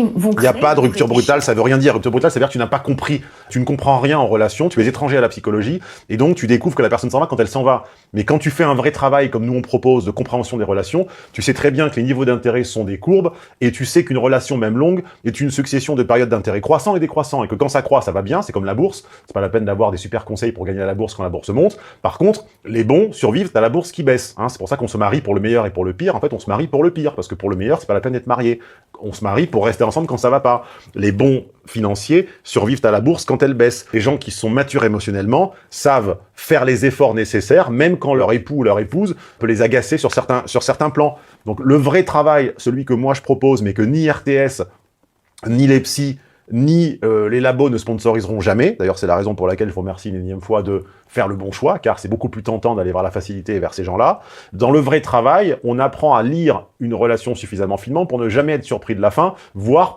qui vont Il n'y a créer pas de des rupture péchés. brutale, ça veut rien dire. Rupture brutale, ça veut dire que tu n'as pas compris, tu ne comprends rien en relation, tu es étranger à la psychologie, et donc tu découvres que la personne s'en va quand elle s'en va. Mais quand tu fais un vrai travail, comme nous on propose, de compréhension des relations, tu sais très bien que les niveaux d'intérêt sont des courbes, et tu sais qu'une relation, même longue, est une succession de périodes d'intérêt croissants et décroissants, et que quand ça croît, ça va bien, c'est comme la bourse, c'est pas la peine d'avoir des super conseils pour gagner à la bourse quand la bourse monte. Par contre, les bons survivent à la bourse qui baisse. Hein. C'est pour ça qu'on se marie pour le meilleur et pour le pire. En fait, on se marie pour le pire, parce que pour le meilleur, c'est pas la peine d'être marié. On se marie pour rester ensemble quand ça va pas. Les bons financiers survivent à la bourse quand elle baisse. Les gens qui sont matures émotionnellement savent faire les efforts nécessaires, même quand leur époux ou leur épouse peut les agacer sur certains plans. Donc le vrai travail, celui que moi je propose, mais que ni RTS, ni les psys, ni les labos ne sponsoriseront jamais. D'ailleurs, c'est la raison pour laquelle je vous remercie une énième fois de faire le bon choix, car c'est beaucoup plus tentant d'aller vers la facilité et vers ces gens-là. Dans le vrai travail, on apprend à lire une relation suffisamment finement pour ne jamais être surpris de la fin, voire